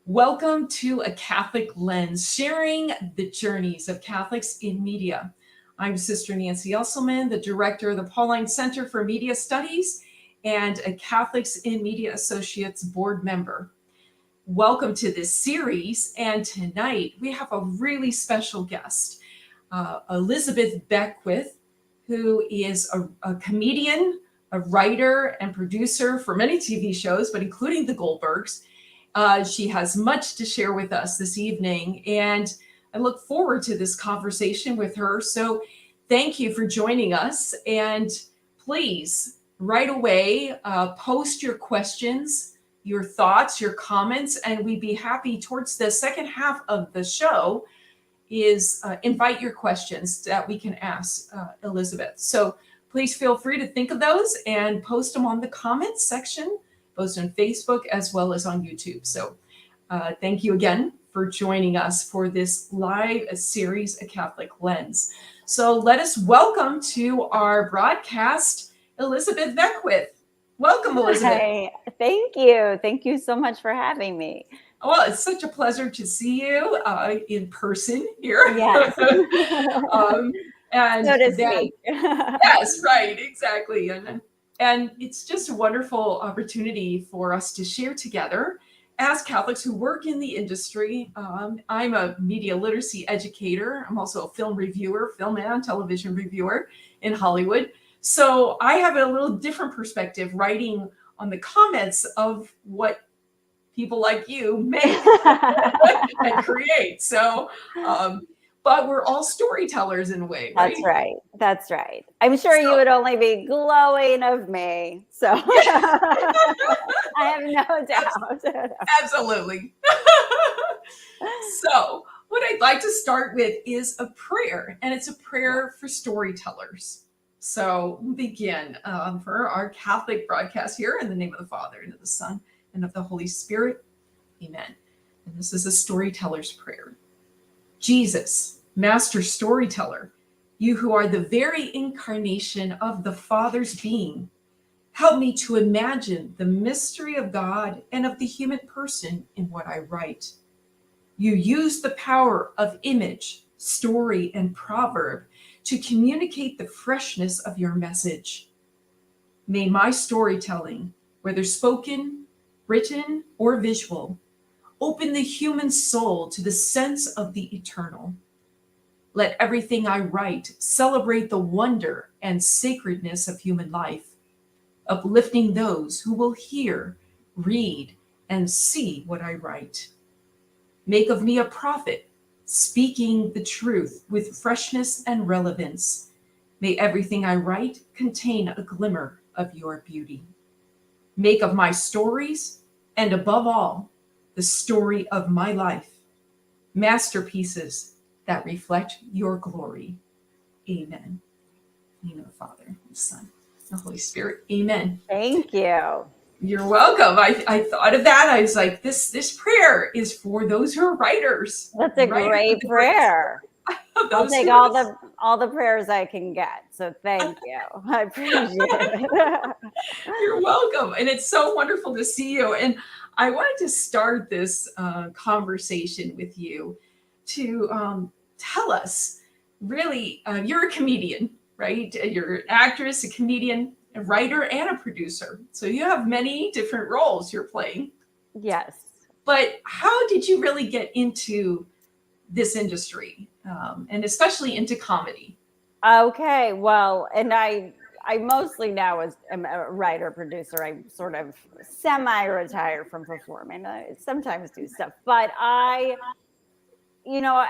Welcome to A Catholic Lens, sharing the journeys of Catholics in media. I'm Sister Nancy Esselman, the director of the Pauline Center for Media Studies and a Catholics in Media Associates board member. Welcome to this series, and tonight we have a really special guest, Elisabeth Beckwith, who is a comedian, a writer, and producer for many TV shows, but including the Goldbergs. She has much to share with us this evening, and I look forward to this conversation with her. So thank you for joining us, and please, right away, post your questions, your thoughts, your comments, and we'd be happy towards the second half of the show is invite your questions that we can ask Elisabeth. So please feel free to think of those and post them on the comments section, both on Facebook as well as on YouTube. So thank you again for joining us for this live series, A Catholic Lens. So let us welcome to our broadcast, Elisabeth Beckwith. Welcome, Elisabeth. Hi, thank you. Thank you so much for having me. Well, it's such a pleasure to see you in person here. Yes. And so to then, speak. Yes, right, exactly. And it's just a wonderful opportunity for us to share together as Catholics who work in the industry. I'm a media literacy educator. I'm also a film reviewer, film and television reviewer in Hollywood. So I have a little different perspective writing on the comments of what people like you make and create. So, but we're all storytellers in a way, right? That's right. That's right. I'm sure you would only be glowing of me. So I have no doubt. Absolutely. So what I'd like to start with is a prayer, and it's a prayer for storytellers. So we'll begin for our Catholic broadcast here in the name of the Father, and of the Son, and of the Holy Spirit. Amen. And this is a storyteller's prayer. Jesus, master storyteller, you who are the very incarnation of the Father's being, help me to imagine the mystery of God and of the human person in what I write. You use the power of image, story, and proverb to communicate the freshness of your message. May my storytelling, whether spoken, written, or visual, open the human soul to the sense of the eternal. Let everything I write celebrate the wonder and sacredness of human life, uplifting those who will hear, read, and see what I write. Make of me a prophet, speaking the truth with freshness and relevance. May everything I write contain a glimmer of your beauty. Make of my stories, and above all, the story of my life, masterpieces that reflect your glory. Amen. In the name of the Father, the Son, the Holy Spirit. Amen. Thank you. You're welcome. I thought of that. I was like, this prayer is for those who are writers. That's a great prayer. I'll take all the prayers I can get. So thank you. I appreciate it. You're welcome. And it's so wonderful to see you. And I wanted to start this conversation with you to tell us, really, you're a comedian, right? You're an actress, a comedian, a writer, and a producer. So you have many different roles you're playing. Yes. But how did you really get into this industry, and especially into comedy? Okay, well, and I mostly now am a writer producer. I sort of semi-retired from performing. I sometimes do stuff, but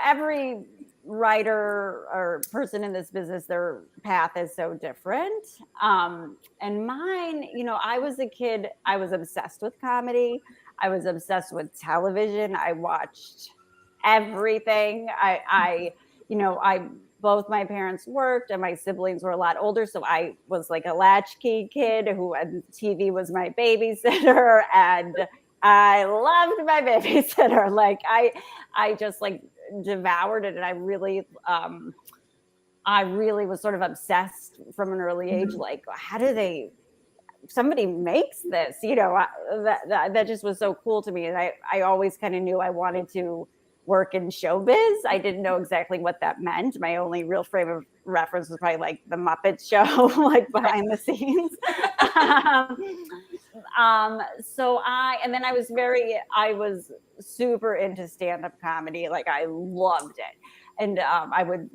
every writer or person in this business, their path is so different. And mine, I was a kid. I was obsessed with comedy. I was obsessed with television. I watched everything. Both my parents worked and my siblings were a lot older. So I was like a latchkey kid who TV was my babysitter, and I loved my babysitter. Like I just like devoured it. And I really was sort of obsessed from an early age. Like, how do they somebody makes this, that just was so cool to me. And I always kind of knew I wanted to work in showbiz. I didn't know exactly what that meant. My only real frame of reference was probably like the Muppet Show, like behind the scenes. And then I was super into stand-up comedy. Like I loved it. And I would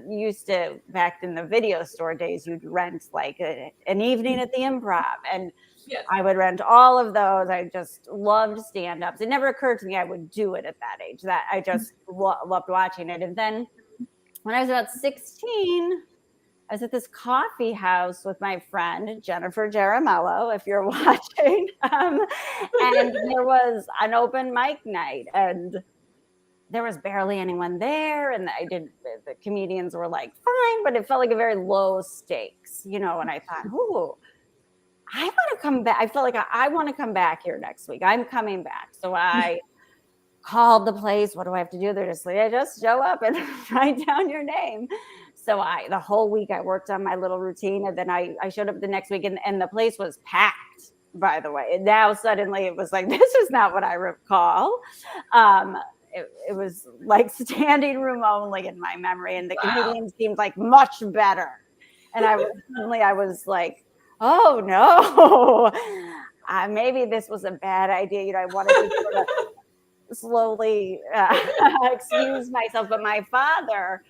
used to, back in the video store days, you'd rent like an evening at the Improv, and Yes. I would rent all of those. I just loved stand-ups. It never occurred to me I would do it at that age. That I just loved watching it. And then when I was about 16, I was at this coffee house with my friend Jennifer Jaramello, if you're watching, and there was an open mic night, and there was barely anyone there, and the comedians were like fine, but it felt like a very low stakes, and I thought, ooh, I want to come back. I felt like I want to come back here next week. I'm coming back. So I called the place. What do I have to do? They're just like, I just show up and write down your name. So the whole week I worked on my little routine, and then I showed up the next week, and the place was packed, by the way. And now suddenly it was like, this is not what I recall. It was like standing room only in my memory, and the comedians seemed like much better. And I was like, oh no, maybe this was a bad idea. I wanted to sort of slowly excuse myself. But my father,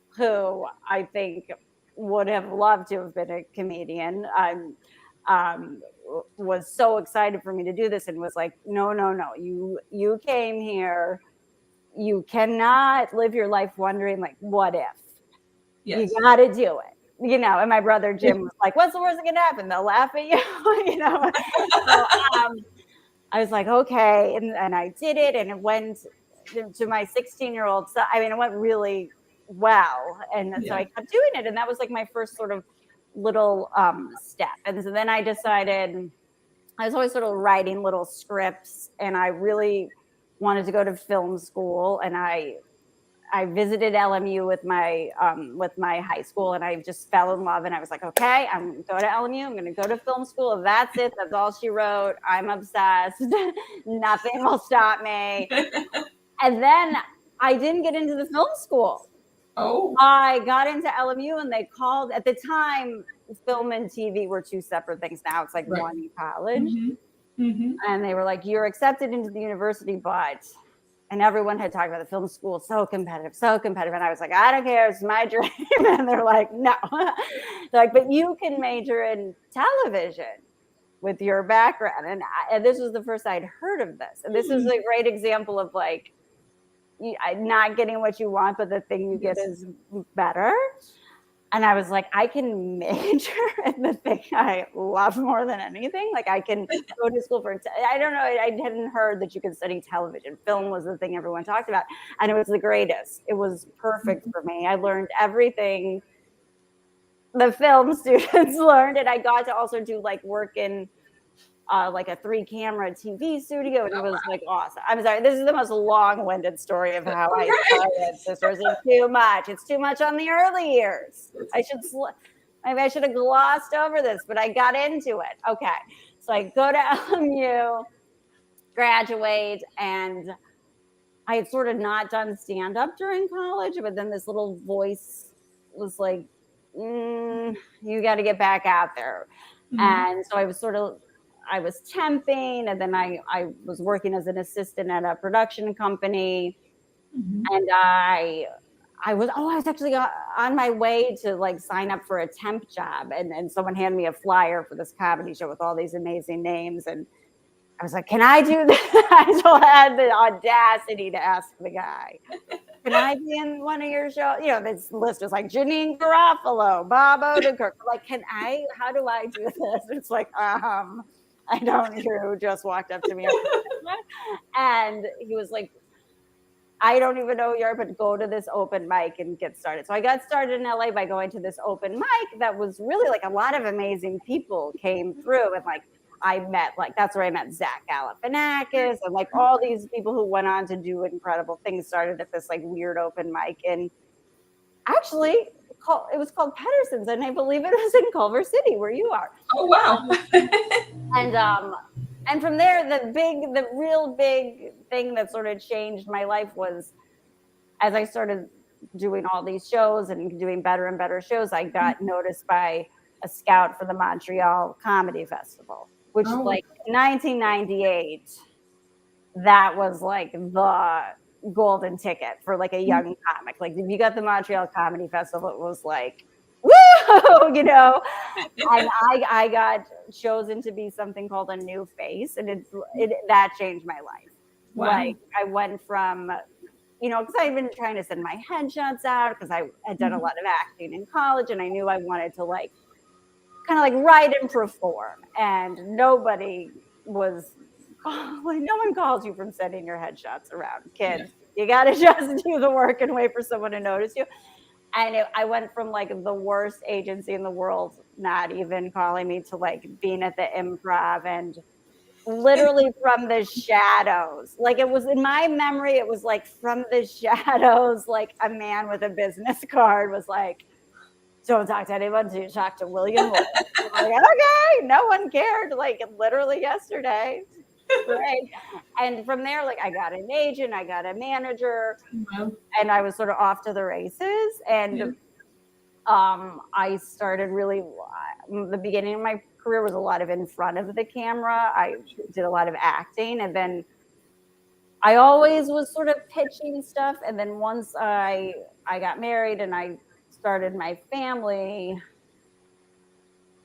who I think would have loved to have been a comedian, was so excited for me to do this, and was like, no, you came here. You cannot live your life wondering, like, what if? Yes. You got to do it. And my brother Jim was like, what's the worst that can happen? They'll laugh at you. So, I was like, okay. And I did it. And it went to my 16-year-old son. I mean, it went really well. And so I kept doing it. And that was like my first sort of little step. And so then I decided, I was always sort of writing little scripts, and I really wanted to go to film school. And I visited LMU with my high school, and I just fell in love. And I was like, okay, I'm going to go to LMU. I'm going to go to film school. That's it. That's all she wrote. I'm obsessed. Nothing will stop me. And then I didn't get into the film school. Oh. I got into LMU, and they called, at the time, film and TV were two separate things. Now it's like one college. Mm-hmm. Mm-hmm. And they were like, you're accepted into the university, and everyone had talked about the film school, so competitive. And I was like, I don't care, it's my dream. And they're like, no. They're like, but you can major in television with your background. And this was the first I'd heard of this. And this is a great example of like, not getting what you want, but the thing you get is better. And I was like, I can major in the thing I love more than anything. Like I can go to school for, I don't know, I hadn't heard that you could study television. Film was the thing everyone talked about. And it was the greatest. It was perfect for me. I learned everything the film students learned. And I got to also do like work in like a 3-camera TV studio. And it was like awesome. I'm sorry, this is the most long-winded story of how I started Sisters. It's too much. It's too much on the early years. Maybe I should have glossed over this, but I got into it. Okay. So I go to LMU, graduate, and I had sort of not done stand-up during college, but then this little voice was like, you got to get back out there. Mm-hmm. And so I was temping, and then I was working as an assistant at a production company. Mm-hmm. And I was actually on my way to like sign up for a temp job, and someone handed me a flyer for this comedy show with all these amazing names, and I was like, can I do that? I still had the audacity to ask the guy, can I be in one of your shows? This list is like Janine Garofalo, Bob Odenkirk. Like, how do I do this? It's like, I don't hear who just walked up to me. And he was like, I don't even know who you are, but go to this open mic and get started. So I got started in LA by going to this open mic that was really like a lot of amazing people came through. And like, that's where I met Zach Galifianakis and like all these people who went on to do incredible things started at this like weird open mic. And actually it was called Pedersen's, and I believe it was in Culver City where you are. Oh, wow. And from there, the real big thing that sort of changed my life was as I started doing all these shows and doing better and better shows, I got noticed by a scout for the Montreal Comedy Festival, which like 1998, that was like the golden ticket for like a young comic. Like if you got the Montreal Comedy Festival, it was like, woo, you know. And I got chosen to be something called a new face, and that changed my life. Wow. Like I went from, you know, because I'd been trying to send my headshots out because I had done a lot of acting in college, and I knew I wanted to like kind of like write and perform, and nobody was. Like no one calls you from sending your headshots around, kids. Yeah. You got to just do the work and wait for someone to notice you. And I went from like the worst agency in the world, not even calling me, to like being at the Improv, and literally from the shadows. Like it was in my memory, it was like from the shadows, like a man with a business card was like, don't talk to anyone until you talk to William Wood. Like, okay, no one cared. Like literally yesterday. Right. And from there, like I got an agent, I got a manager, and I was sort of off to the races. And I started really, the beginning of my career was a lot of in front of the camera. I did a lot of acting, and then I always was sort of pitching stuff. And then once I got married and I started my family,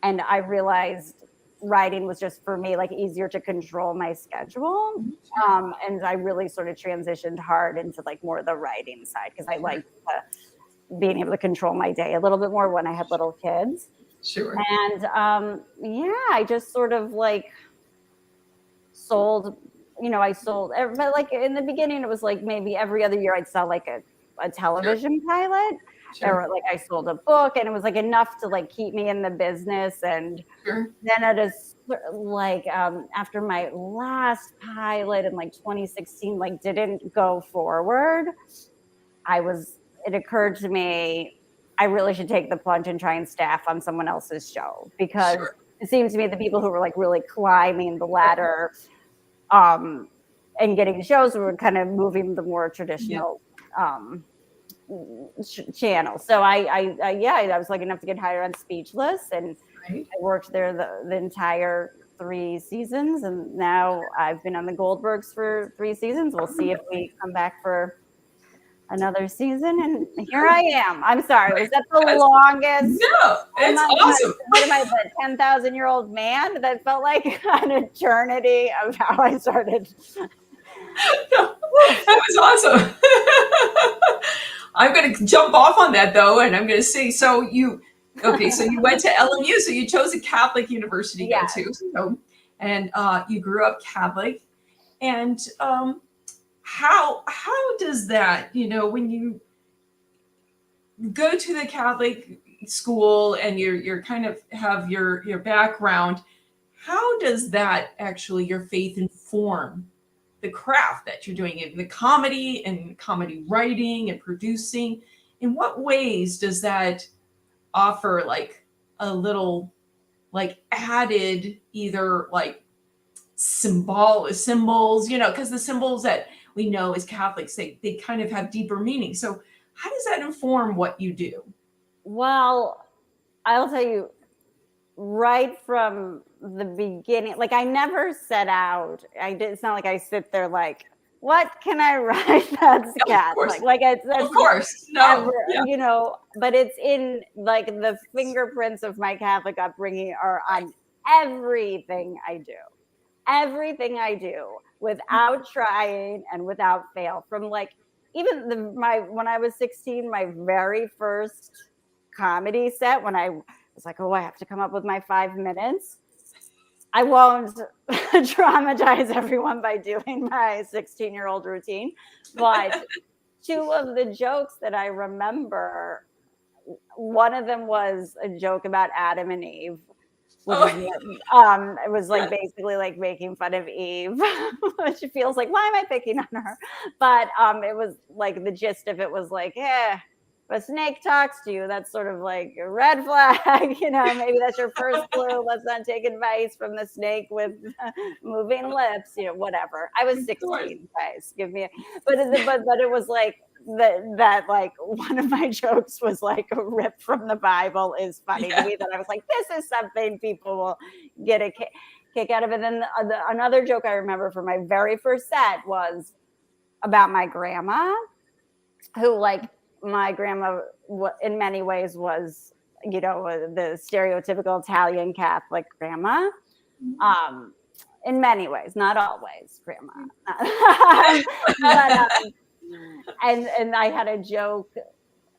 and I realized writing was just for me like easier to control my schedule, and I really sort of transitioned hard into like more of the writing side because I liked being able to control my day a little bit more when I had little kids. Sure. And I just sort of like sold, I sold, but like in the beginning it was like maybe every other year I'd sell like a television pilot. Sure. Or like I sold a book, and it was like enough to like keep me in the business. And then it is like after my last pilot in like 2016 like didn't go forward, it occurred to me I really should take the plunge and try and staff on someone else's show, because it seemed to me the people who were like really climbing the ladder and getting shows were kind of moving the more traditional channel. So I was lucky enough to get hired on Speechless, and I worked there the entire 3 seasons, and now I've been on the Goldbergs for 3 seasons. We'll see if we come back for another season, and here I am. I'm sorry, was that the longest? No, it's awesome. What am I, the 10,000-year-old man? That felt like an eternity of how I started. No, that was awesome. I'm going to jump off on that though, and I'm going to say, so you went to LMU, so you chose a Catholic university to go to, and you grew up Catholic, and how does that, when you go to the Catholic school and you're kind of have your background, how does that actually, your faith, inform the craft that you're doing in the comedy and comedy writing and producing? In what ways does that offer like a little like added either like symbols, because the symbols that we know as Catholics, they kind of have deeper meaning. So how does that inform what you do? Well, I'll tell you, right from the beginning, like I never set out. It's not like I sit there like, what can I write that's Catholic? Like it's of course, no, but it's in like the fingerprints of my Catholic upbringing are on everything I do. Everything I do, without trying and without fail. From like even when I was 16, my very first comedy set, when I was like, I have to come up with my 5 minutes. I won't traumatize everyone by doing my 16-year-old routine, but 2 of the jokes that I remember, one of them was a joke about Adam and Eve. It was like basically like making fun of Eve, which feels like, why am I picking on her? But it was like the gist of it was like, a snake talks to you, that's sort of like a red flag. Maybe that's your first clue. Let's not take advice from the snake with moving lips, whatever. I was 16, guys. But it was like that like one of my jokes was like a rip from the Bible is funny to me, that I was like, this is something people will get a kick out of it. And then another joke I remember from my very first set was about my grandma, who, like, my grandma in many ways was, the stereotypical Italian Catholic grandma. In many ways, not always, grandma. But, and I had a joke.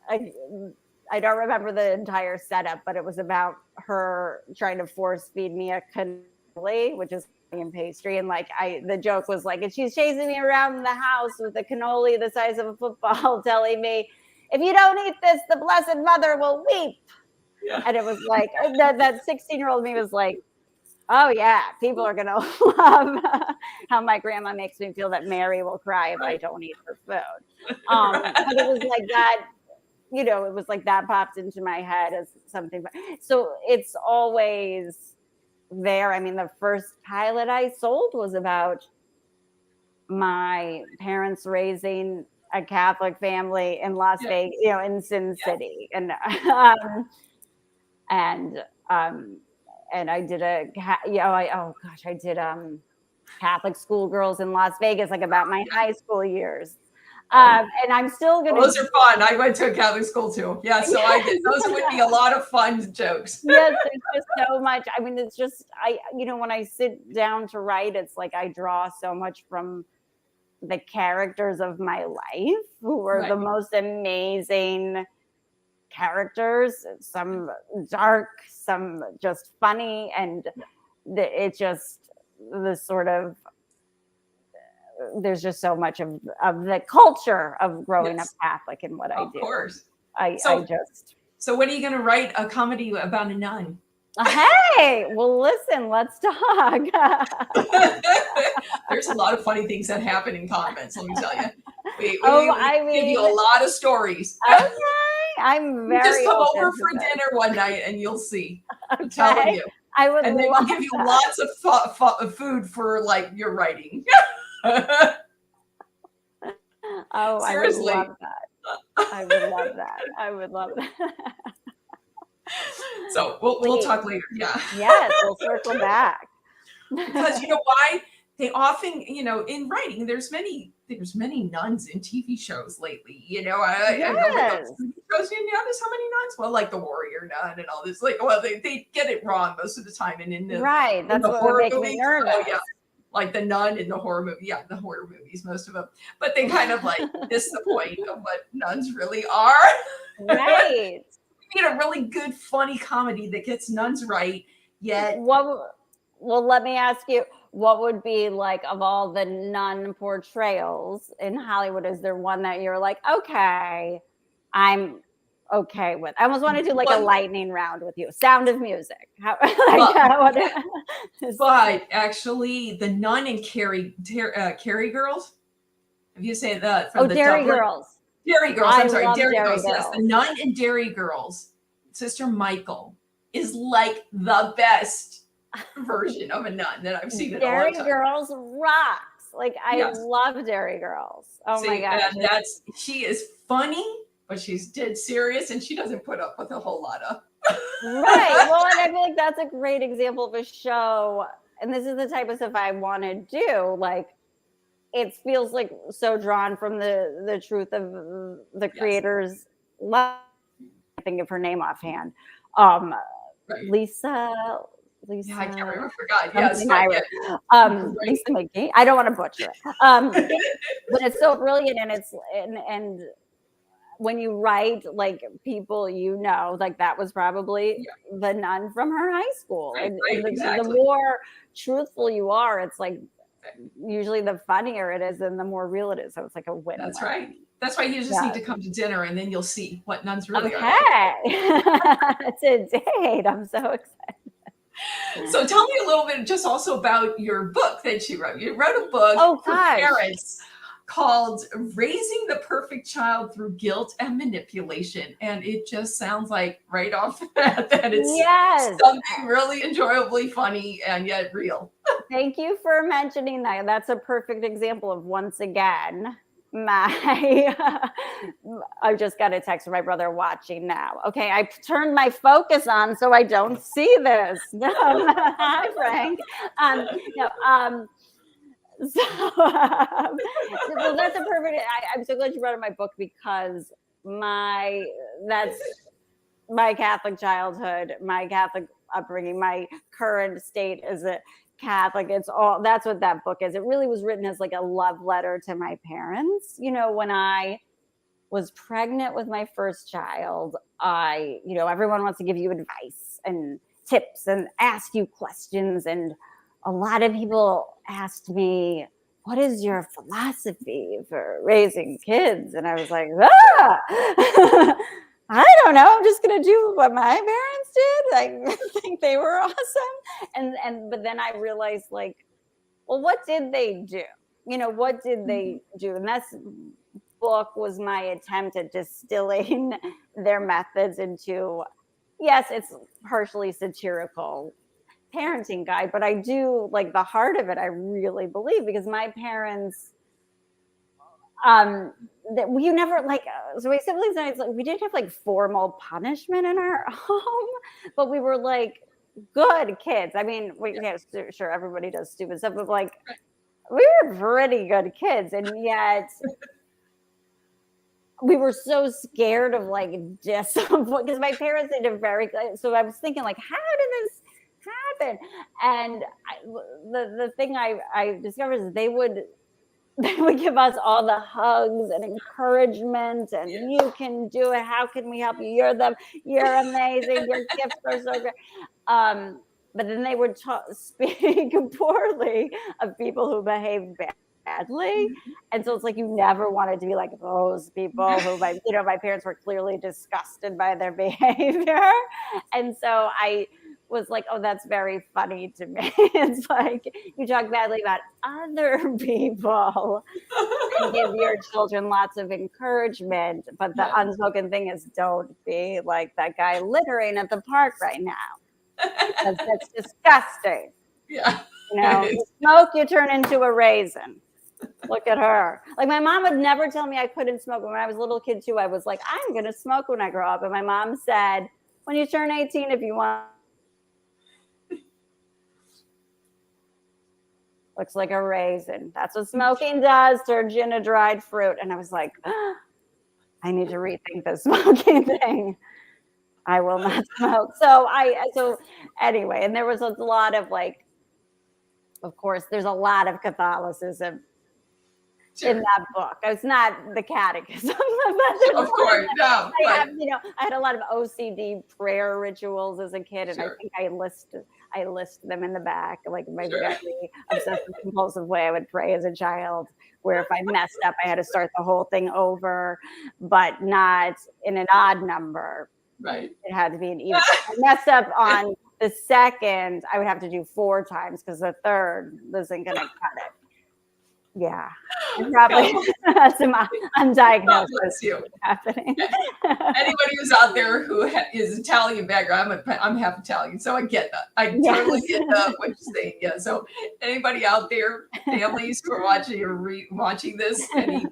I don't remember the entire setup, but it was about her trying to force feed me a cannoli, which is and pastry, and like the joke was like, and she's chasing me around the house with a cannoli the size of a football, telling me, if you don't eat this, the Blessed Mother will weep. Yeah. And it was like that 16-year-old me was like, oh yeah, people are gonna love how my grandma makes me feel that Mary will cry if I don't eat her food. But it was like that, it was like that popped into my head as something. So it's always there. I mean, the first pilot I sold was about my parents raising a Catholic family in Las Vegas, in Sin City, and I did I did Catholic schoolgirls in Las Vegas, like about my high school years. And I'm still gonna. Those are fun. I went to a Catholic school too. Yeah, so those would be a lot of fun jokes. Yes, there's just so much. I mean, it's just when I sit down to write, it's like I draw so much from the characters of my life, who were the most amazing characters. Some dark, some just funny, and it just the sort of. There's just so much of the culture of growing up Catholic in what I do. Of course. So when are you going to write a comedy about a nun? Hey, well, listen, let's talk. There's a lot of funny things that happen in convents, let me tell you. We give you a lot of stories. Okay. I'm very just come over for dinner one night and you'll see. I'm telling you. I would, and then we'll give you lots of food for like your writing. Seriously. I would love that. So we'll talk later. Yeah. Yes, we'll circle back. Because you know why? They often, in writing, there's many nuns in TV shows lately. I know like TV shows, there's how many nuns? Well, like the warrior nun and all this. Like, well, they get it wrong most of the time. And in the that's what would make me nervous. Oh, yeah. Like the nun in the horror movie. Yeah, the horror movies, most of them. But they kind of like miss the point of what nuns really are. Right. We need a really good, funny comedy that gets nuns right, yet. Well, let me ask you, what would be like, of all the nun portrayals in Hollywood, is there one that you're like, okay, I'm okay with? I almost want to do like a lightning round with you. Sound of Music. But actually, the nun and Carrie Girls. Have you say that? From Dairy Girls. Dairy Girls. I'm sorry, Dairy Girls. Yes, the nun and Dairy Girls. Sister Michael is like the best version of a nun that I've seen in a long time. Dairy Girls rocks. Like I love Dairy Girls. Oh my gosh. And she is funny, but she's dead serious, and she doesn't put up with a whole lot of. Right. Well, and I feel like that's a great example of a show. And this is the type of stuff I want to do. Like, it feels like so drawn from the truth of the creator's life. I think of her name offhand. Lisa. Yeah, I can't remember. Forgot. Yes. Lisa McGee. I don't want to butcher it. But it's so brilliant, and when you write, like, people, like that was probably the nun from her high school. Right, the more truthful you are, it's like usually the funnier it is and the more real it is. So it's like a win. That's right. That's why you just need to come to dinner, and then you'll see what nuns really are. It's a date. I'm so excited. So tell me a little bit just also about your book that you wrote. You wrote a book for parents called Raising the Perfect Child Through Guilt and Manipulation. And it just sounds like right off the bat that it's something really enjoyably funny and yet real. Thank you for mentioning that. That's a perfect example of, once again, I just got a text from my brother watching now. Okay, I turned my focus on so I don't see this. Hi, Frank. So that's a perfect. I'm so glad you brought up my book, because that's my Catholic childhood, my Catholic upbringing, my current state as a Catholic. That's what that book is. It really was written as like a love letter to my parents. When I was pregnant with my first child, everyone wants to give you advice and tips and ask you questions. And a lot of people asked me, what is your philosophy for raising kids? And I was like, I don't know. I'm just gonna do what my parents did. I think they were awesome. But then I realized, like, well, what did they do? What did they do? And that's book was my attempt at distilling their methods into, yes, it's partially satirical parenting guide, but I do, like, the heart of it, I really believe, because my parents, that we never, like, so my siblings and I, like, we didn't have like formal punishment in our home, but we were like good kids. I mean, sure, everybody does stupid stuff, but like, we were pretty good kids, and yet we were so scared of like discipline, because my parents did a very good. So I was thinking, like, how did this happen? And the thing I discovered is they would give us all the hugs and encouragement, and you can do it. How can we help you? You're amazing. Your gifts are so great. But then they would speak poorly of people who behaved badly. And so it's like, you never wanted to be like those people who, my parents were clearly disgusted by their behavior. And so I was like, oh, that's very funny to me. It's like, you talk badly about other people and give your children lots of encouragement, but the unspoken thing is, don't be like that guy littering at the park right now, because that's disgusting. Yeah. You smoke, you turn into a raisin. Look at her. Like, my mom would never tell me I couldn't smoke. When I was a little kid too, I was like, I'm going to smoke when I grow up. And my mom said, when you turn 18, if you want. Looks like a raisin. That's what smoking does. Turns you into dried fruit. And I was like, I need to rethink the smoking thing. I will not smoke. So anyway, and there was a lot of, like, of course, there's a lot of Catholicism in that book. It's not the catechism. Of course, no. I had a lot of OCD prayer rituals as a kid, and I think I list them in the back, like my very obsessive compulsive way I would pray as a child, where if I messed up, I had to start the whole thing over, but not in an odd number. Right. It had to be an even. If I messed up on the second, I would have to do 4 times, because the third wasn't going to cut it. Yeah, probably that's some undiagnosed happening. Anybody who's out there who is Italian background, I'm half Italian, so I get that. I totally get what you're saying. Yeah. So anybody out there, families who are watching or watching this, any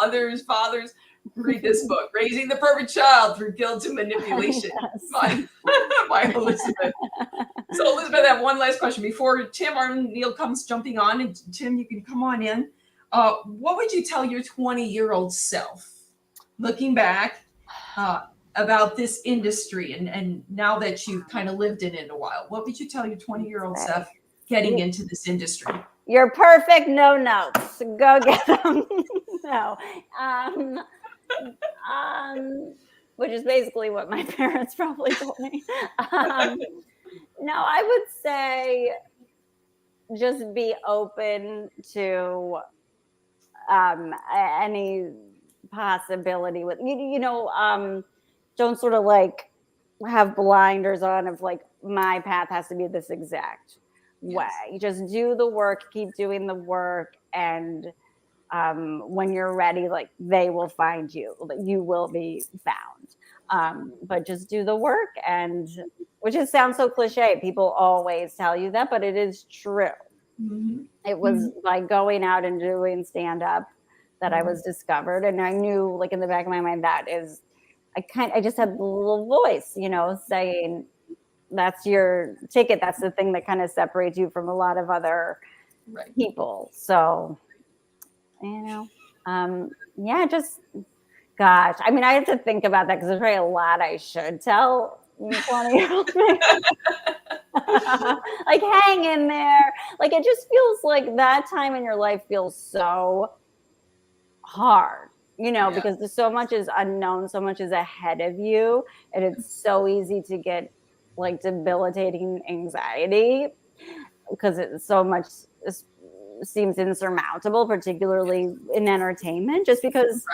mothers, fathers, read this book, Raising the Perfect Child Through Guilt and Manipulation, by Elisabeth. So Elisabeth, I have one last question before Tim or Neil comes jumping on. And Tim, you can come on in. What would you tell your 20-year-old self, looking back, about this industry, and now that you've kind of lived in it a while? What would you tell your 20-year-old self getting into this industry? You're perfect. No notes. Go get them. No. Which is basically what my parents probably told me. No, I would say just be open to any possibility with don't sort of like have blinders on of like, my path has to be this exact way. You just do the work, keep doing the work, and when you're ready, like they will find you, you will be found. But just do the work, and which just sounds so cliche. People always tell you that, but it is true. Mm-hmm. It was by going out and doing stand up that I was discovered. And I knew, like, in the back of my mind, that is, I just had the little voice, saying, that's your ticket. That's the thing that kind of separates you from a lot of other people. So, yeah, just, gosh, I mean, I have to think about that because there's probably a lot I should tell 20-year-old me. Like, hang in there. Like, it just feels like that time in your life feels so hard, because there's so much is unknown, so much is ahead of you, and it's so easy to get like debilitating anxiety because it's so much seems insurmountable, particularly in entertainment, just because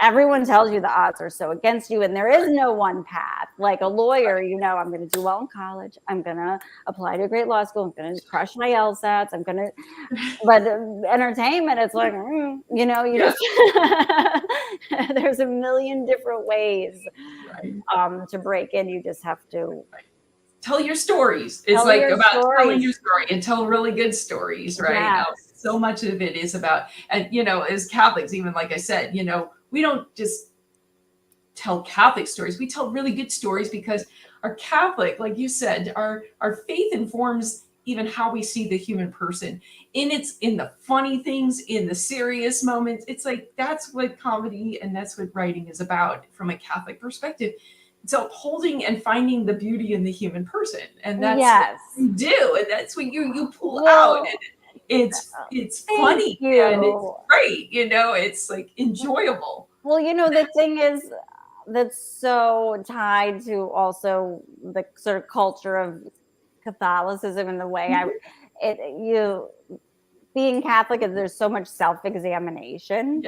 everyone tells you the odds are so against you, and there is no one path. Like a lawyer, I'm going to do well in college. I'm going to apply to a great law school. I'm going to crush my LSATs. But entertainment, it's like, just, there's a million different ways to break in. You just have to tell your stories. It's like about telling your story and tell really good stories, right? Yes. So much of it is about, and as Catholics, even like I said, we don't just tell Catholic stories. We tell really good stories because our Catholic, like you said, our faith informs even how we see the human person in the funny things, in the serious moments. It's like, that's what comedy and that's what writing is about from a Catholic perspective. So upholding and finding the beauty in the human person. And that's what you do. And that's what you pull out. And it's funny and it's great. It's like enjoyable. Well, the thing is that's so tied to also the sort of culture of Catholicism and the way being Catholic, there's so much self-examination.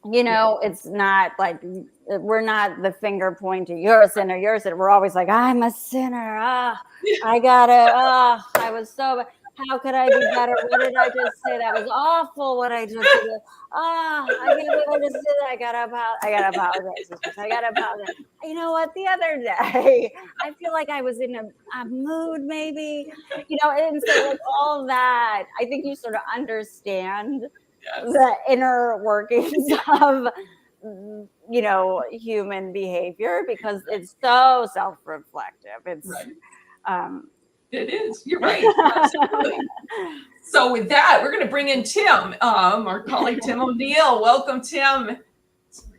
It's not like we're not the finger pointing, you're a sinner, we're always like, I'm a sinner, I was so, how could I be better? What did I just say? That was awful what I just did. I can't believe I just did that. I gotta apologize. I gotta apologize. You know what? The other day, I feel like I was in a mood, maybe. And so like all that, I think you sort of understand the inner workings of human behavior because it's so self-reflective. It's it is. You're right. Absolutely. So with that, we're going to bring in Tim, our colleague Tim O'Neill. Welcome, Tim.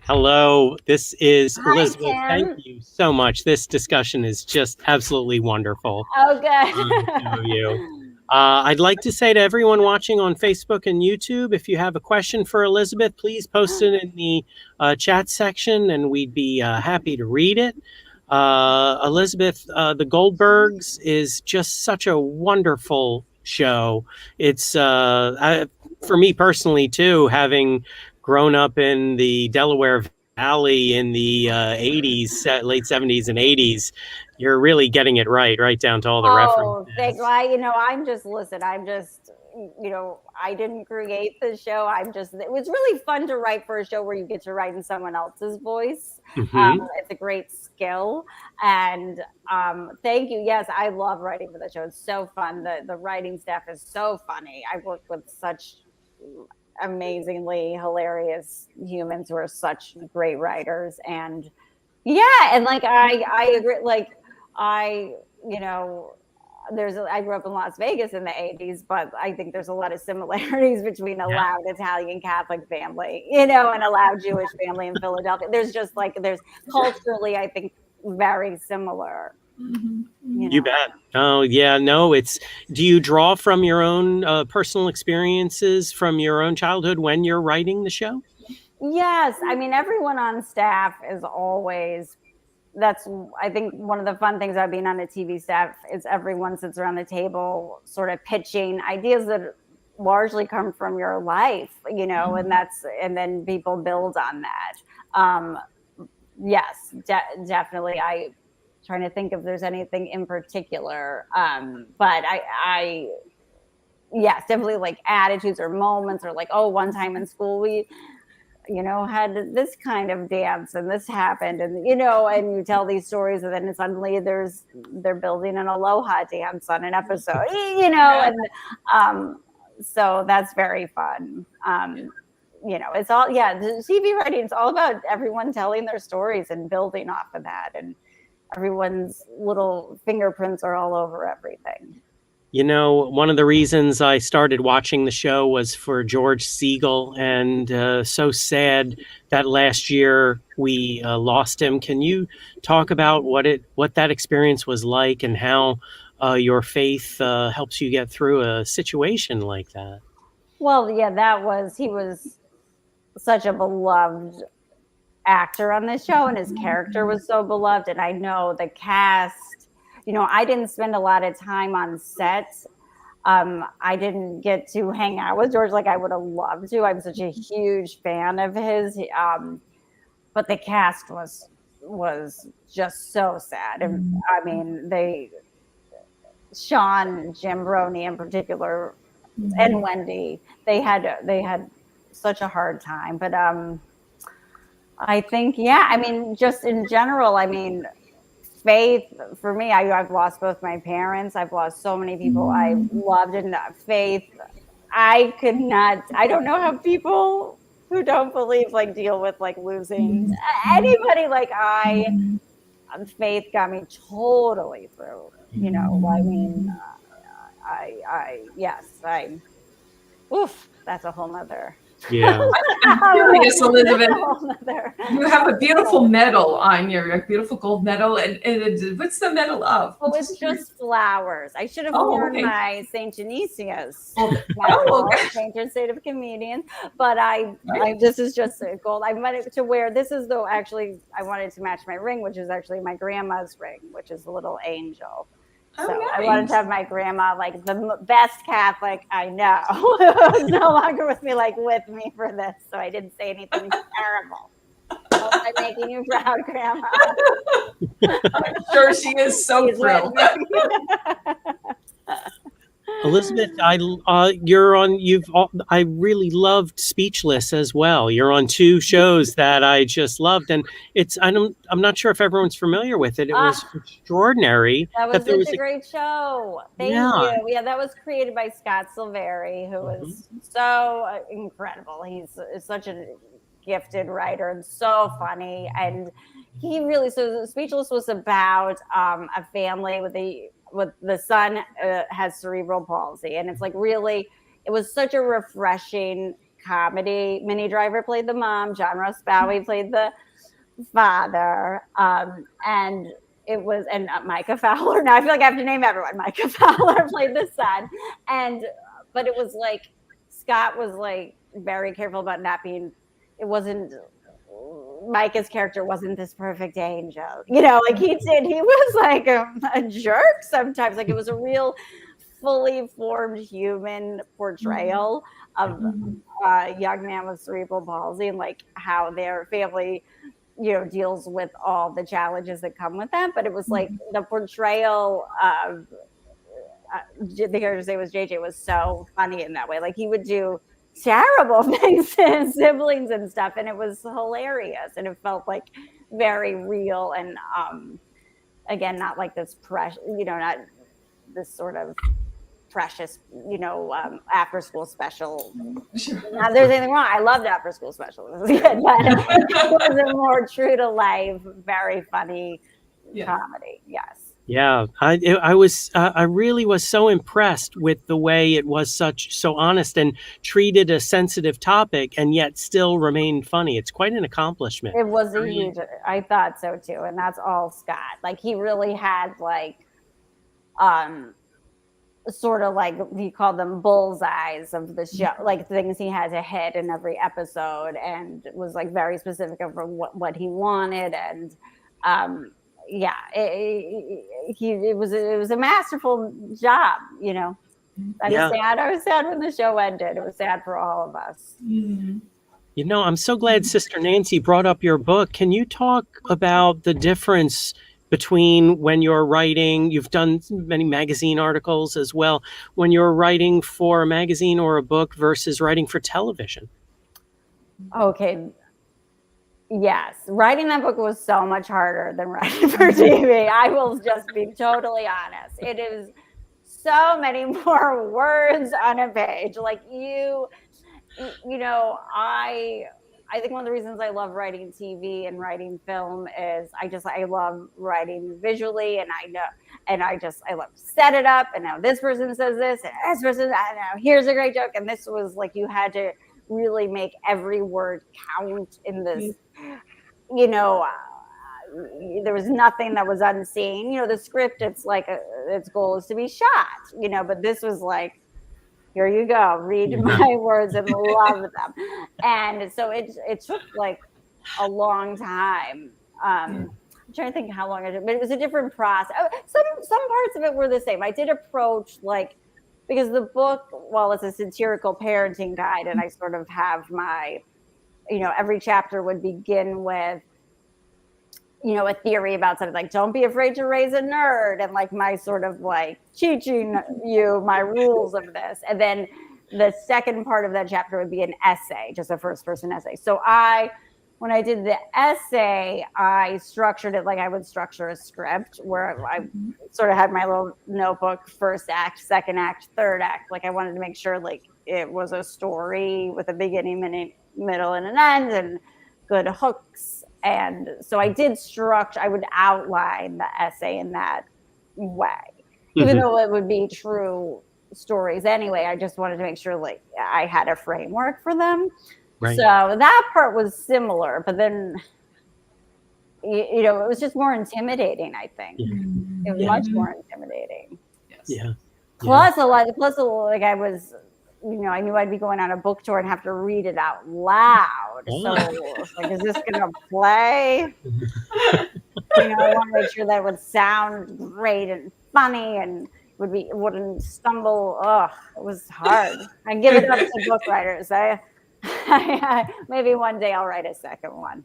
Hello, this is Elisabeth. Tim. Thank you so much. This discussion is just absolutely wonderful. Oh, good. You. I'd like to say to everyone watching on Facebook and YouTube, if you have a question for Elisabeth, please post it in the chat section and we'd be happy to read it. Elisabeth, the Goldbergs is just such a wonderful show. It's for me personally too, having grown up in the Delaware Valley in the 80s, late 70s and 80s. You're really getting it right down to all the references. I didn't create the show. It was really fun to write for a show where you get to write in someone else's voice. It's a great skill. And thank you. Yes, I love writing for the show. It's so fun. The writing staff is so funny. I've worked with such amazingly hilarious humans who are such great writers. And and like, I agree. Like, I grew up in Las Vegas in the 80s, but I think there's a lot of similarities between a loud Italian Catholic family, and a loud Jewish family in Philadelphia. There's culturally, I think, very similar. You bet. Oh, yeah. No, do you draw from your own personal experiences from your own childhood when you're writing the show? Yes. I mean, everyone on staff is always, I think one of the fun things about being on a TV staff is everyone sits around the table sort of pitching ideas that largely come from your life, and then people build on that. Yes, definitely. I'm trying to think if there's anything in particular, but yes, definitely like attitudes or moments, or like, oh, one time in school we, had this kind of dance and this happened, and and you tell these stories, and then suddenly they're building an aloha dance on an episode, and so that's very fun. It's all, the TV writing, it's all about everyone telling their stories and building off of that, and everyone's little fingerprints are all over everything. One of the reasons I started watching the show was for George Siegel, and so sad that last year we lost him. Can you talk about what that experience was like, and how your faith helps you get through a situation like that? Well, yeah, he was such a beloved actor on this show, and his character was so beloved. And I know the cast, I didn't spend a lot of time on set. I didn't get to hang out with George like I would have loved to. I'm such a huge fan of his. But the cast was just so sad. And I mean, Sean, Jim Roney in particular, and Wendy, they had such a hard time. But I think, just in general, faith for me, I've lost both my parents. I've lost so many people I loved, and faith, I don't know how people who don't believe deal with losing anybody. Faith got me totally through. That's a whole nother. Yeah. I'm curious, Elizabeth. You have a beautiful medal on your beautiful gold medal, and what's the medal of? Oh, it's just flowers. I should have worn my St. Genesius Patron Saint of Comedians, but this is just a gold. I wanted to wear. This is though actually I wanted to match my ring, which is actually my grandma's ring, which is a little angel. So nice. I wanted to have my grandma, the best Catholic I know, who's no longer with me for this. So I didn't say anything terrible. I'm making you proud, Grandma. I'm sure she is so thrilled. Elizabeth, I really loved Speechless as well. You're on two shows that I just loved, and I'm not sure if everyone's familiar with it. It was extraordinary. That was such a great show. Thank you. Yeah, that was created by Scott Silveri, who is so incredible. He's such a gifted writer and so funny, and so Speechless was about a family with the son has cerebral palsy, and it's it was such a refreshing comedy. Minnie Driver played the mom, John Ross Bowie played the father, and it was, and Micah Fowler, now I feel like I have to name everyone. Micah Fowler played the son, but it was Scott was very careful about not being, it wasn't, Micah's character wasn't this perfect angel, he was a jerk sometimes. It was a real fully formed human portrayal of a young man with cerebral palsy, and how their family deals with all the challenges that come with that. But it was the portrayal of the character's name was JJ was so funny in that way. He would do terrible things to his siblings and stuff, and it was hilarious, and it felt very real, and again, not this precious, not this sort of precious, after school special. Not there's anything wrong. I loved after school special. It was good, but it was a more true to life, very funny comedy. Yes. Yeah, I really was so impressed with the way it was so honest and treated a sensitive topic, and yet still remained funny. It's quite an accomplishment. It was a huge, I thought so too. And that's all Scott. He really had sort of he called them bullseyes of the show, things he had to hit in every episode, and was very specific of what he wanted. And it was a masterful job. I was sad when the show ended. It was sad for all of us. I'm so glad Sister Nancy brought up your book. Can you talk about the difference between when you're writing, you've done many magazine articles as well, when you're writing for a magazine or a book versus writing for television? Okay. Yes, writing that book was so much harder than writing for TV. I will just be totally honest. It is so many more words on a page. Like I think one of the reasons I love writing TV and writing film is I love writing visually, and I love set it up, and now this person says this and this person, I know, here's a great joke, and this was like you had to really make every word count in this. You know, there was nothing that was unseen. The script, it's like its goal is to be shot. But this was like, here you go, read my words and love them. And so it took like a long time. I'm trying to think how long it took, but it was a different process. Some parts of it were the same. I did approach because the book, while it's a satirical parenting guide, and I sort of have my, every chapter would begin with, a theory about something like, don't be afraid to raise a nerd, and like my sort of like teaching you my rules of this. And then the second part of that chapter would be an essay, just a first person essay. So when I did the essay, I structured it like I would structure a script, where I sort of had my little notebook, first act, second act, third act. Like I wanted to make sure like it was a story with a beginning, middle, and an end, and good hooks. And so I would outline the essay in that way, even though it would be true stories anyway. I just wanted to make sure like I had a framework for them. Right. So that part was similar, but then, it was just more intimidating, I think. It was much more intimidating. Yes. Yeah. Plus like I was, I knew I'd be going on a book tour and have to read it out loud. So like, is this going to play? I want to make sure that it would sound great and funny and wouldn't stumble. It was hard. I give it up to book writers. Maybe one day I'll write a second one.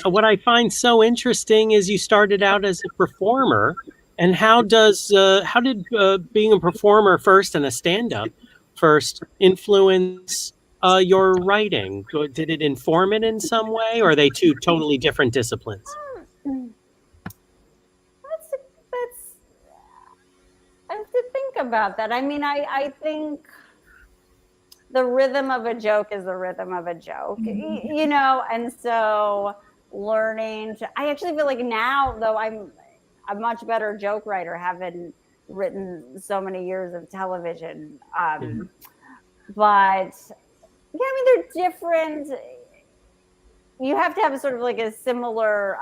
What I find so interesting is you started out as a performer. And how did being a performer first and a stand-up first influence your writing? Did it inform it in some way, or are they two totally different disciplines? I have to think about that. I mean, I think the rhythm of a joke is the rhythm of a joke, and so I actually feel like now, though, I'm a much better joke writer, having written so many years of television. But yeah, I mean, they're different. You have to have sort of like a similar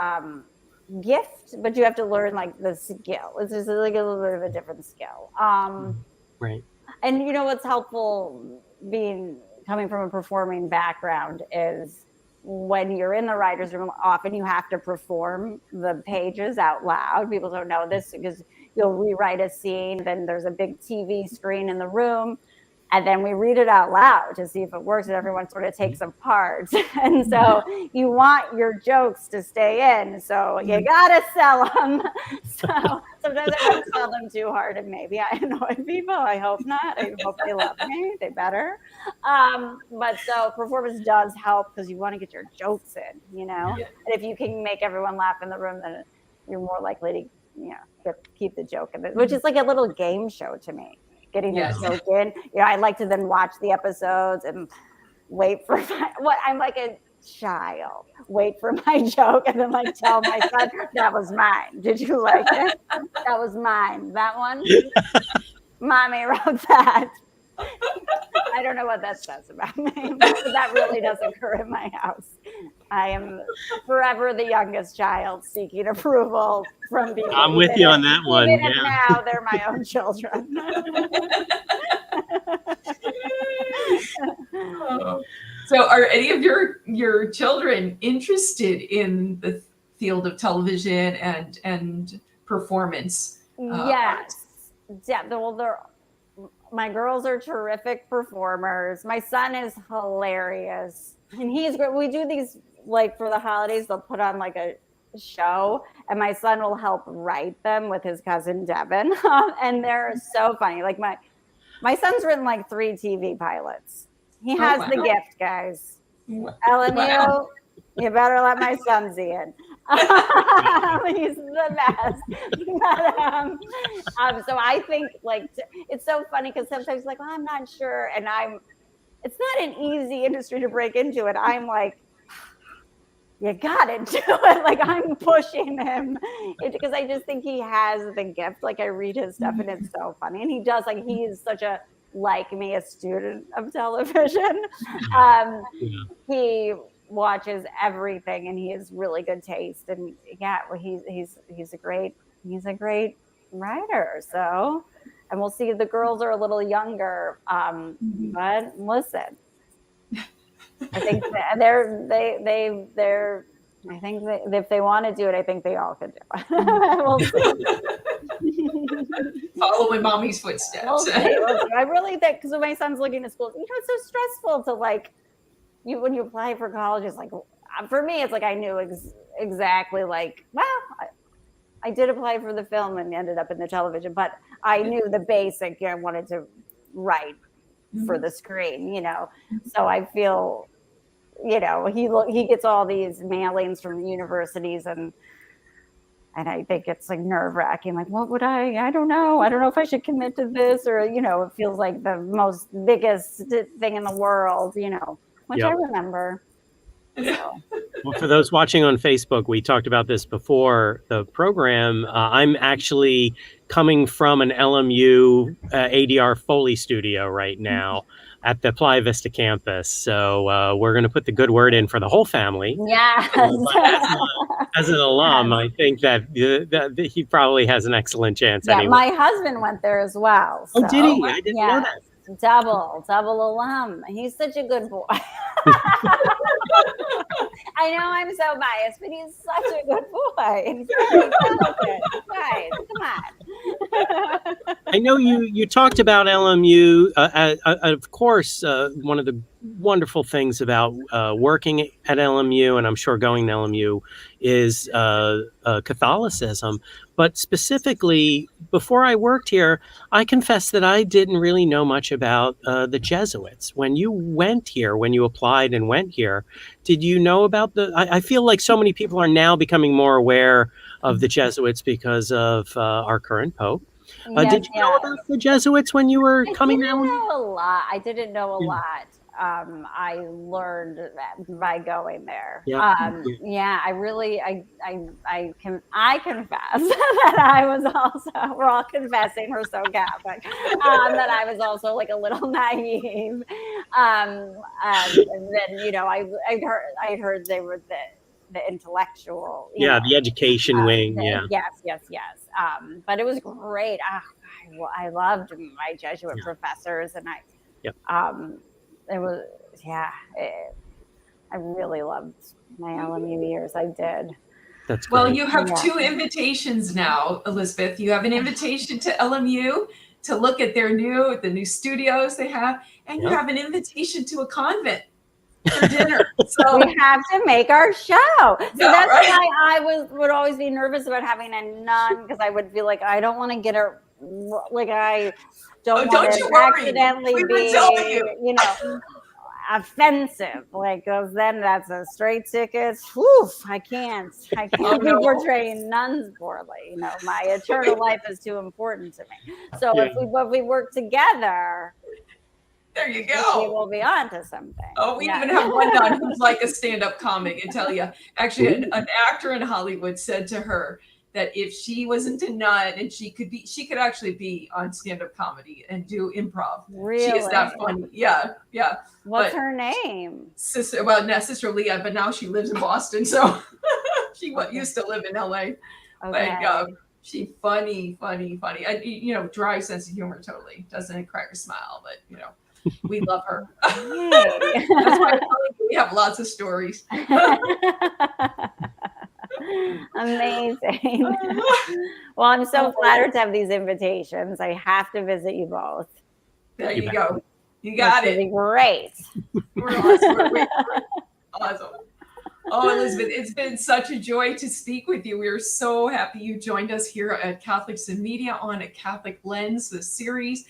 gift, but you have to learn like the skill. It's just like a little bit of a different skill. Right. And what's helpful coming from a performing background is, when you're in the writer's room, often you have to perform the pages out loud. People don't know this because you'll rewrite a scene, then there's a big TV screen in the room, and then we read it out loud to see if it works, and everyone sort of takes a part. And so you want your jokes to stay in, so you gotta sell them. So sometimes I don't sell them too hard, and maybe I annoy people. I hope not. I hope they love me. They better. But so performance does help, because you want to get your jokes in, And if you can make everyone laugh in the room, then you're more likely to keep the joke in it, which is like a little game show to me. Getting the joke in. I like to then watch the episodes and wait for I'm like a child. Wait for my joke and then like tell my son, that was mine. Did you like it? That was mine. That one? Mommy wrote that. I don't know what that says about me, but that really does occur in my house. I am forever the youngest child seeking approval from people. I'm with you on that one. Even if now they're my own children. So are any of your children interested in the field of television and performance? Yes. Yeah. My girls are terrific performers. My son is hilarious. And he's great. We do these, like, for the holidays, they'll put on like a show, and my son will help write them with his cousin Devin. And they're so funny. Like my son's written like 3 TV pilots. He has the gift, guys. LMU, you better let my son see it. He's the best. But, so I think like it's so funny because sometimes like, well, I'm not sure, and it's not an easy industry to break into, and I'm like, you gotta do it. Like I'm pushing him because I just think he has the gift. Like I read his stuff and it's so funny, and he does, like, he is such a, like me, a student of television. He watches everything, and he has really good taste, and yeah, well, he's a great writer. So, and we'll see. The girls are a little younger, but listen, I think they're I think if they want to do it, I think they all could do it. We'll see. Following mommy's footsteps. We'll see. I really think, because when my son's looking at schools, it's so stressful to like, when you apply for college, it's like, for me, it's like I knew exactly, like, well, I did apply for the film and ended up in the television, but I knew the basic. I wanted to write for the screen, So I feel, he gets all these mailings from universities, and I think it's like nerve wracking. Like, what would I don't know. I don't know if I should commit to this, or, it feels like the biggest thing in the world, which I remember. So. Well, for those watching on Facebook, we talked about this before the program. I'm actually coming from an LMU ADR Foley studio right now at the Playa Vista campus. So we're going to put the good word in for the whole family. Yeah. As an alum, I think that he probably has an excellent chance. Yeah, anyway. my husband went there as well. So. Oh, did he? I didn't know that. Double alum. He's such a good boy. I know I'm so biased, but he's such a good boy. He's very talented. Guys, come on. I know you talked about LMU. Of course, one of the wonderful things about working at LMU, and I'm sure going to LMU, is Catholicism. But specifically, before I worked here, I confess that I didn't really know much about the Jesuits. When you went here, when you applied and went here, did you know about I feel like so many people are now becoming more aware of the Jesuits because of our current Pope. Did you know about the Jesuits when you were coming down? I didn't know a lot. I learned that by going there. I really, I confess that I was also, we're all confessing, we're so Catholic, that I was also like a little naive. And then, I heard they were the intellectual, the education wing. Yes. But it was great. I loved my Jesuit professors, and it was, I really loved my LMU years. I did. That's great. Well, you have 2 invitations now, Elisabeth. You have an invitation to LMU to look at the new studios they have, and you have an invitation to a convent for dinner. So we have to make our show. So that's why I would always be nervous about having a nun, because I would feel like I don't want to get her, like I don't want to accidentally be, offensive, like, because then that's a straight ticket. Whew, I can't be portraying nuns poorly. My eternal life is too important to me. So if we work together, there you go. We will be on to something. Oh, we even have one nun who's like a stand-up comic, and tell you, actually, an actor in Hollywood said to her that if she wasn't a nun, and she could actually be on stand-up comedy and do improv. Really? She is that funny. Yeah. What's her name? Sister Leah, but now she lives in Boston, so she used to live in LA. Okay. But she funny. Dry sense of humor, totally. Doesn't crack a smile, but we love her. That's why we have lots of stories. Amazing. Well, I'm so flattered to have these invitations. I have to visit you both. There you go. You got it. Great. We're awesome. We're awesome. Oh, Elizabeth, it's been such a joy to speak with you. We are so happy you joined us here at Catholics in Media on A Catholic Lens, the series.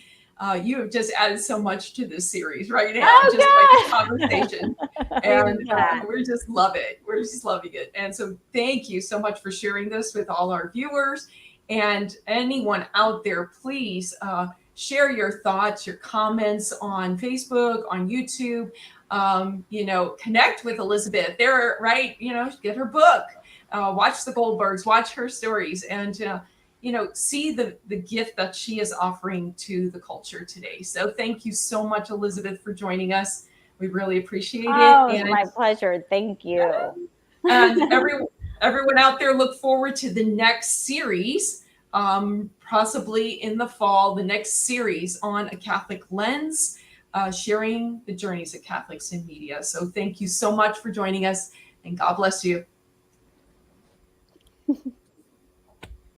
You have just added so much to this series right now, just by the conversation. And we just love it. We're just loving it. And so thank you so much for sharing this with all our viewers. And anyone out there, please share your thoughts, your comments on Facebook, on YouTube. Connect with Elisabeth. They're right, get her book, watch the Goldbergs, watch her stories, and see the gift that she is offering to the culture today. So thank you so much, Elisabeth, for joining us. We really appreciate it. Oh, it's my pleasure. Thank you. And everyone out there, look forward to the next series, possibly in the fall, the next series on A Catholic Lens, sharing the journeys of Catholics in media. So thank you so much for joining us, and God bless you.